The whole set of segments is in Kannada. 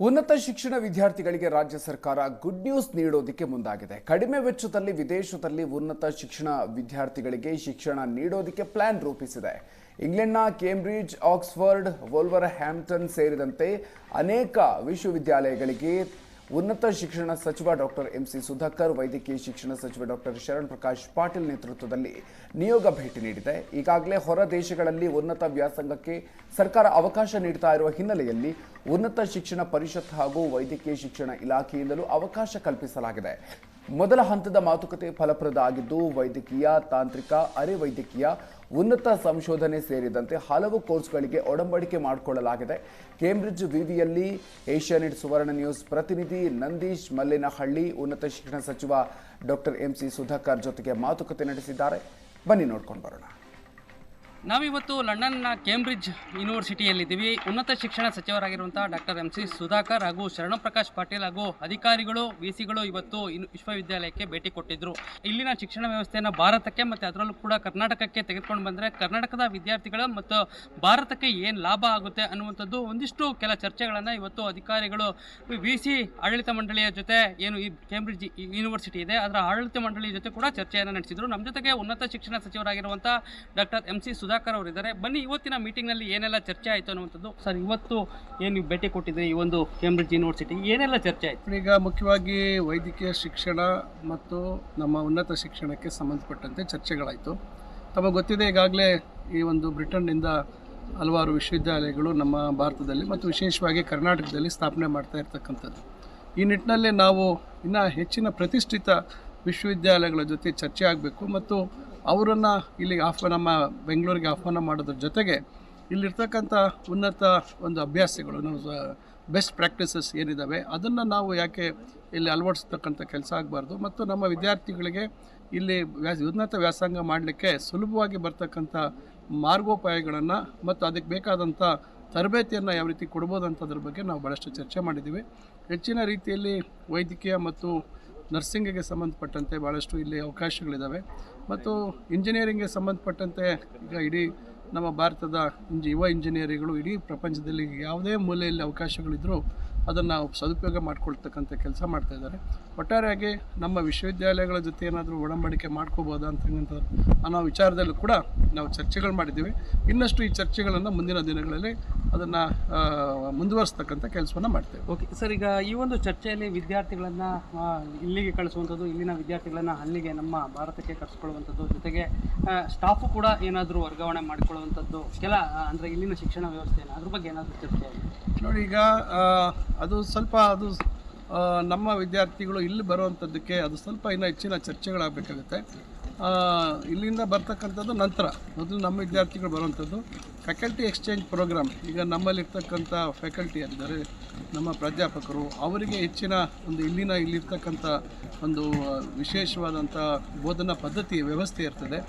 ಉನ್ನತ ಶಿಕ್ಷಣ ವಿದ್ಯಾರ್ಥಿಗಳಿಗೆ ರಾಜ್ಯ ಸರ್ಕಾರ ಗುಡ್ ನ್ಯೂಸ್ ನೀಡೋದಕ್ಕೆ ಮುಂದಾಗಿದೆ. ಕಡಿಮೆ ವೆಚ್ಚದಲ್ಲಿ ವಿದೇಶದಲ್ಲಿ ಉನ್ನತ ಶಿಕ್ಷಣ ವಿದ್ಯಾರ್ಥಿಗಳಿಗೆ ಶಿಕ್ಷಣ ನೀಡೋದಕ್ಕೆ ಪ್ಲಾನ್ ರೂಪಿಸಿದೆ. ಇಂಗ್ಲೆಂಡ್ನ ಕೇಂಬ್ರಿಡ್ಜ್, ಆಕ್ಸ್ಫರ್ಡ್, ವೋಲ್ವರ್ಹ್ಯಾಂಪ್ಟನ್ ಸೇರಿದಂತೆ ಅನೇಕ ವಿಶ್ವವಿದ್ಯಾಲಯಗಳಿಗೆ ಉನ್ನತ ಶಿಕ್ಷಣ ಸಚಿವ ಡಾಕ್ಟರ್ ಎಂಸಿ ಸುಧಾಕರ್, ವೈದ್ಯಕೀಯ ಶಿಕ್ಷಣ ಸಚಿವ ಡಾಕ್ಟರ್ ಶರಣ್ ಪ್ರಕಾಶ್ ಪಾಟೀಲ್ ನೇತೃತ್ವದಲ್ಲಿ ನಿಯೋಗ ಭೇಟಿ ನೀಡಿದೆ. ಈಗಾಗಲೇ ಹೊರ ದೇಶಗಳಲ್ಲಿ ಉನ್ನತ ವ್ಯಾಸಂಗಕ್ಕೆ ಸರ್ಕಾರ ಅವಕಾಶ ನೀಡುತ್ತಾ ಇರುವ ಹಿನ್ನೆಲೆಯಲ್ಲಿ ಉನ್ನತ ಶಿಕ್ಷಣ ಪರಿಷತ್ ಹಾಗೂ ವೈದ್ಯಕೀಯ ಶಿಕ್ಷಣ ಇಲಾಖೆಯಿಂದಲೂ ಅವಕಾಶ ಕಲ್ಪಿಸಲಾಗಿದೆ. ಮೊದಲ ಹಂತದ ಮಾತುಕತೆ ಫಲಪ್ರದ ಆಗಿದ್ದು, ವೈದ್ಯಕೀಯ, ತಾಂತ್ರಿಕ, ಅರೆ ವೈದ್ಯಕೀಯ, ಉನ್ನತ ಸಂಶೋಧನೆ ಸೇರಿದಂತೆ ಹಲವು ಕೋರ್ಸ್ಗಳಿಗೆ ಒಡಂಬಡಿಕೆ ಮಾಡಿಕೊಳ್ಳಲಾಗಿದೆ. ಕೇಂಬ್ರಿಡ್ಜ್ ವಿವಿಯಲ್ಲಿ ಏಷ್ಯಾನೆಟ್ ಸುವರ್ಣ ನ್ಯೂಸ್ ಪ್ರತಿನಿಧಿ ನಂದೀಶ್ ಮಲ್ಲೇನಹಳ್ಳಿ ಉನ್ನತ ಶಿಕ್ಷಣ ಸಚಿವ ಡಾಕ್ಟರ್ ಎಂಸಿ ಸುಧಾಕರ್ ಜೊತೆಗೆ ಮಾತುಕತೆ ನಡೆಸಿದ್ದಾರೆ. ಬನ್ನಿ ನೋಡ್ಕೊಂಡು ಬರೋಣ. ನಾವಿವತ್ತು ಲಂಡನ್ನ ಕೇಂಬ್ರಿಡ್ಜ್ ಯೂನಿವರ್ಸಿಟಿಯಲ್ಲಿದ್ದೀವಿ. ಉನ್ನತ ಶಿಕ್ಷಣ ಸಚಿವರಾಗಿರುವಂಥ ಡಾಕ್ಟರ್ ಎಂಸಿ ಸುಧಾಕರ್ ಹಾಗೂ ಶರಣ ಪ್ರಕಾಶ್ ಪಾಟೀಲ್ ಹಾಗೂ ಅಧಿಕಾರಿಗಳು, ವಿಸಿಗಳು ಇವತ್ತು ವಿಶ್ವವಿದ್ಯಾಲಯಕ್ಕೆ ಭೇಟಿ ಕೊಟ್ಟಿದ್ದರು. ಇಲ್ಲಿನ ಶಿಕ್ಷಣ ವ್ಯವಸ್ಥೆಯನ್ನು ಭಾರತಕ್ಕೆ ಮತ್ತು ಅದರಲ್ಲೂ ಕೂಡ ಕರ್ನಾಟಕಕ್ಕೆ ತೆಗೆದುಕೊಂಡು ಬಂದರೆ ಕರ್ನಾಟಕದ ವಿದ್ಯಾರ್ಥಿಗಳು ಮತ್ತು ಭಾರತಕ್ಕೆ ಏನು ಲಾಭ ಆಗುತ್ತೆ ಅನ್ನುವಂಥದ್ದು ಒಂದಿಷ್ಟು ಕೆಲ ಚರ್ಚೆಗಳನ್ನು ಇವತ್ತು ಅಧಿಕಾರಿಗಳು ವಿಸಿ ಆಡಳಿತ ಮಂಡಳಿಯ ಜೊತೆ ಏನು ಈ ಕೇಂಬ್ರಿಡ್ಜ್ ಯೂನಿವರ್ಸಿಟಿ ಇದೆ ಅದರ ಆಡಳಿತ ಮಂಡಳಿಯ ಜೊತೆ ಕೂಡ ಚರ್ಚೆಯನ್ನು ನಡೆಸಿದರು. ನಮ್ಮ ಜೊತೆಗೆ ಉನ್ನತ ಶಿಕ್ಷಣ ಸಚಿವರಾಗಿರುವಂಥ ಡಾಕ್ಟರ್ ಎಂಸಿ ಸುಧಾಕರ್ ಅವರಿದ್ದಾರೆ. ಬನ್ನಿ, ಇವತ್ತಿನ ಮೀಟಿಂಗ್ನಲ್ಲಿ ಏನೆಲ್ಲ ಚರ್ಚೆ ಆಯಿತು ಅನ್ನುವಂಥದ್ದು. ಸರ್, ಇವತ್ತು ಏನು ಭೇಟಿ ಕೊಟ್ಟಿದ್ರಿ ಈ ಒಂದು ಕೇಂಬ್ರಿಡ್ಜ್ ಯೂನಿವರ್ಸಿಟಿ, ಏನೆಲ್ಲ ಚರ್ಚೆ ಆಯಿತು? ಈಗ ಮುಖ್ಯವಾಗಿ ವೈದ್ಯಕೀಯ ಶಿಕ್ಷಣ ಮತ್ತು ನಮ್ಮ ಉನ್ನತ ಶಿಕ್ಷಣಕ್ಕೆ ಸಂಬಂಧಪಟ್ಟಂತೆ ಚರ್ಚೆಗಳಾಯಿತು. ತಮಗೆ ಗೊತ್ತಿದೆ, ಈಗಾಗಲೇ ಈ ಒಂದು ಬ್ರಿಟನ್ನಿಂದ ಹಲವಾರು ವಿಶ್ವವಿದ್ಯಾಲಯಗಳು ನಮ್ಮ ಭಾರತದಲ್ಲಿ ಮತ್ತು ವಿಶೇಷವಾಗಿ ಕರ್ನಾಟಕದಲ್ಲಿ ಸ್ಥಾಪನೆ ಮಾಡ್ತಾ ಇರ್ತಕ್ಕಂಥದ್ದು. ಈ ನಿಟ್ಟಿನಲ್ಲಿ ನಾವು ಇನ್ನೂ ಹೆಚ್ಚಿನ ಪ್ರತಿಷ್ಠಿತ ವಿಶ್ವವಿದ್ಯಾಲಯಗಳ ಜೊತೆ ಚರ್ಚೆ ಆಗಬೇಕು ಮತ್ತು ಅವರನ್ನು ಇಲ್ಲಿ ನಮ್ಮ ಬೆಂಗಳೂರಿಗೆ ಆಹ್ವಾನ ಮಾಡೋದ್ರ ಜೊತೆಗೆ ಇಲ್ಲಿರ್ತಕ್ಕಂಥ ಉನ್ನತ ಒಂದು ಅಭ್ಯಾಸಗಳು, ನಾವು ಬೆಸ್ಟ್ ಪ್ರಾಕ್ಟೀಸಸ್ ಏನಿದ್ದಾವೆ ಅದನ್ನು ನಾವು ಯಾಕೆ ಇಲ್ಲಿ ಅಳವಡಿಸ್ತಕ್ಕಂಥ ಕೆಲಸ ಆಗಬಾರ್ದು ಮತ್ತು ನಮ್ಮ ವಿದ್ಯಾರ್ಥಿಗಳಿಗೆ ಇಲ್ಲಿ ಉನ್ನತ ವ್ಯಾಸಂಗ ಮಾಡಲಿಕ್ಕೆ ಸುಲಭವಾಗಿ ಬರ್ತಕ್ಕಂಥ ಮಾರ್ಗೋಪಾಯಗಳನ್ನು ಮತ್ತು ಅದಕ್ಕೆ ಬೇಕಾದಂಥ ತರಬೇತಿಯನ್ನು ಯಾವ ರೀತಿ ಕೊಡ್ಬೋದು ಅಂತದ್ರ ಬಗ್ಗೆ ನಾವು ಭಾಳಷ್ಟು ಚರ್ಚೆ ಮಾಡಿದ್ದೀವಿ. ಹೆಚ್ಚಿನ ರೀತಿಯಲ್ಲಿ ವೈದ್ಯಕೀಯ ಮತ್ತು ನರ್ಸಿಂಗಿಗೆ ಸಂಬಂಧಪಟ್ಟಂತೆ ಭಾಳಷ್ಟು ಇಲ್ಲಿ ಅವಕಾಶಗಳಿದ್ದಾವೆ ಮತ್ತು ಇಂಜಿನಿಯರಿಂಗ್ಗೆ ಸಂಬಂಧಪಟ್ಟಂತೆ ಈಗ ಇಡೀ ನಮ್ಮ ಭಾರತದ ಯುವ ಇಂಜಿನಿಯರಿಂಗ್ಗಳು ಇಡೀ ಪ್ರಪಂಚದಲ್ಲಿ ಯಾವುದೇ ಮೂಲೆಯಲ್ಲಿ ಅವಕಾಶಗಳಿದ್ದರೂ ಅದನ್ನು ಸದುಪಯೋಗ ಮಾಡಿಕೊಳ್ತಕ್ಕಂಥ ಕೆಲಸ ಮಾಡ್ತಾಯಿದ್ದಾರೆ. ಒಟ್ಟಾರೆಯಾಗಿ ನಮ್ಮ ವಿಶ್ವವಿದ್ಯಾಲಯಗಳ ಜೊತೆ ಏನಾದರೂ ಒಡಂಬಡಿಕೆ ಮಾಡ್ಕೋಬೋದಾ ಅನ್ನೋ ವಿಚಾರದಲ್ಲೂ ಕೂಡ ನಾವು ಚರ್ಚೆಗಳು ಮಾಡಿದ್ದೀವಿ. ಇನ್ನಷ್ಟು ಈ ಚರ್ಚೆಗಳನ್ನು ಮುಂದಿನ ದಿನಗಳಲ್ಲಿ ಅದನ್ನು ಮುಂದುವರಿಸ್ತಕ್ಕಂಥ ಕೆಲಸವನ್ನು ಮಾಡ್ತೇವೆ. ಓಕೆ ಸರ್, ಈಗ ಈ ಒಂದು ಚರ್ಚೆಯಲ್ಲಿ ವಿದ್ಯಾರ್ಥಿಗಳನ್ನು ಇಲ್ಲಿಗೆ ಕಳಿಸುವಂಥದ್ದು, ಇಲ್ಲಿನ ವಿದ್ಯಾರ್ಥಿಗಳನ್ನು ಅಲ್ಲಿಗೆ ನಮ್ಮ ಭಾರತಕ್ಕೆ ಕರೆಸ್ಕೊಳ್ಳುವಂಥದ್ದು, ಜೊತೆಗೆ ಸ್ಟಾಫು ಕೂಡ ಏನಾದರೂ ವರ್ಗಾವಣೆ ಮಾಡಿಕೊಳ್ಳುವಂಥದ್ದು, ಕೆಲ ಅಂದರೆ ಇಲ್ಲಿನ ಶಿಕ್ಷಣ ವ್ಯವಸ್ಥೆಯನ್ನು ಅದ್ರ ಬಗ್ಗೆ ಏನಾದರೂ ಚರ್ಚೆ ನೋಡಿ. ಈಗ ಅದು ಸ್ವಲ್ಪ ನಮ್ಮ ವಿದ್ಯಾರ್ಥಿಗಳು ಇಲ್ಲಿ ಬರುವಂಥದ್ದಕ್ಕೆ ಅದು ಸ್ವಲ್ಪ ಇನ್ನೂ ಹೆಚ್ಚಿನ ಚರ್ಚೆಗಳಾಗಬೇಕಾಗುತ್ತೆ. ಇಲ್ಲಿಂದ ಬರ್ತಕ್ಕಂಥದ್ದು ನಂತರ ಮೊದಲು ನಮ್ಮ ವಿದ್ಯಾರ್ಥಿಗಳು ಬರುವಂಥದ್ದು ಫ್ಯಾಕಲ್ಟಿ ಎಕ್ಸ್ಚೇಂಜ್ ಪ್ರೋಗ್ರಾಮ್. ಈಗ ನಮ್ಮಲ್ಲಿರ್ತಕ್ಕಂಥ ಫ್ಯಾಕಲ್ಟಿ ಅಂದರೆ ನಮ್ಮ ಪ್ರಾಧ್ಯಾಪಕರು ಅವರಿಗೆ ಹೆಚ್ಚಿನ ಒಂದು ಇಲ್ಲಿರ್ತಕ್ಕಂಥ ಒಂದು ವಿಶೇಷವಾದಂಥ ಬೋಧನಾ ಪದ್ಧತಿ ವ್ಯವಸ್ಥೆ ಇರ್ತದೆ.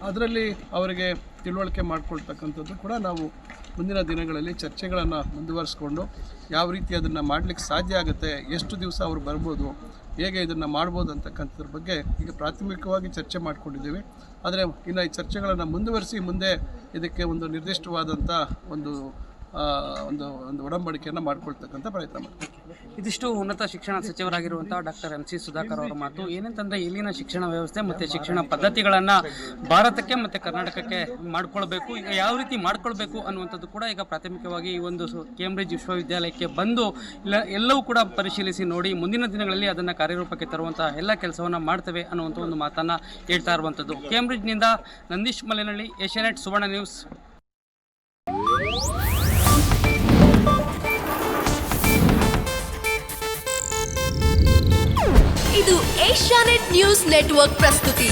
ಅದರಲ್ಲಿ ಅವರಿಗೆ ತಿಳುವಳಿಕೆ ಮಾಡಿಕೊಳ್ತಕ್ಕಂಥದ್ದು ಕೂಡ ನಾವು ಮುಂದಿನ ದಿನಗಳಲ್ಲಿ ಚರ್ಚೆಗಳನ್ನು ಮುಂದುವರಿಸ್ಕೊಂಡು ಯಾವ ರೀತಿ ಅದನ್ನು ಮಾಡಲಿಕ್ಕೆ ಸಾಧ್ಯ ಆಗುತ್ತೆ, ಎಷ್ಟು ದಿವಸ ಅವರು ಬರ್ಬೋದು, ಹೇಗೆ ಇದನ್ನು ಮಾಡ್ಬೋದು ಅಂತಕ್ಕಂಥದ್ರ ಬಗ್ಗೆ ಈಗ ಪ್ರಾಥಮಿಕವಾಗಿ ಚರ್ಚೆ ಮಾಡಿಕೊಂಡಿದ್ದೀವಿ. ಆದರೆ ಇನ್ನು ಈ ಚರ್ಚೆಗಳನ್ನು ಮುಂದುವರಿಸಿ ಮುಂದೆ ಇದಕ್ಕೆ ಒಂದು ನಿರ್ದಿಷ್ಟವಾದಂಥ ಒಂದು ಒಡಂಬಡಿಕೆಯನ್ನು ಮಾಡಿಕೊಳ್ತಕ್ಕಂಥ ಪ್ರಯತ್ನ ಮಾಡ್ತೀವಿ. ಇದಿಷ್ಟು ಉನ್ನತ ಶಿಕ್ಷಣ ಸಚಿವರಾಗಿರುವಂಥ ಡಾಕ್ಟರ್ ಎಂಸಿ ಸುಧಾಕರ್ ಅವರ ಮಾತು. ಏನಂತಂದರೆ ಇಲ್ಲಿನ ಶಿಕ್ಷಣ ವ್ಯವಸ್ಥೆ ಮತ್ತು ಶಿಕ್ಷಣ ಪದ್ಧತಿಗಳನ್ನು ಭಾರತಕ್ಕೆ ಮತ್ತು ಕರ್ನಾಟಕಕ್ಕೆ ಮಾಡಿಕೊಳ್ಬೇಕು, ಈಗ ಯಾವ ರೀತಿ ಮಾಡಿಕೊಳ್ಬೇಕು ಅನ್ನುವಂಥದ್ದು ಕೂಡ ಈಗ ಪ್ರಾಥಮಿಕವಾಗಿ ಈ ಒಂದು ಕೇಂಬ್ರಿಡ್ಜ್ ವಿಶ್ವವಿದ್ಯಾಲಯಕ್ಕೆ ಬಂದು ಎಲ್ಲವೂ ಕೂಡ ಪರಿಶೀಲಿಸಿ ನೋಡಿ ಮುಂದಿನ ದಿನಗಳಲ್ಲಿ ಅದನ್ನು ಕಾರ್ಯರೂಪಕ್ಕೆ ತರುವಂಥ ಎಲ್ಲ ಕೆಲಸವನ್ನು ಮಾಡ್ತೇವೆ ಅನ್ನುವಂಥ ಒಂದು ಮಾತನ್ನು ಹೇಳ್ತಾ ಇರುವಂಥದ್ದು. ಕೇಂಬ್ರಿಡ್ಜ್ನಿಂದ ನಂದೀಶ್ ಮಲ್ಲೇನಹಳ್ಳಿ, ಏಷ್ಯಾನೆಟ್ ಸುವರ್ಣ ನ್ಯೂಸ್. ಇದು ಏಷ್ಯಾನೆಟ್ ನ್ಯೂಸ್ ನೆಟ್ವರ್ಕ್ ಪ್ರಸ್ತುತಿ.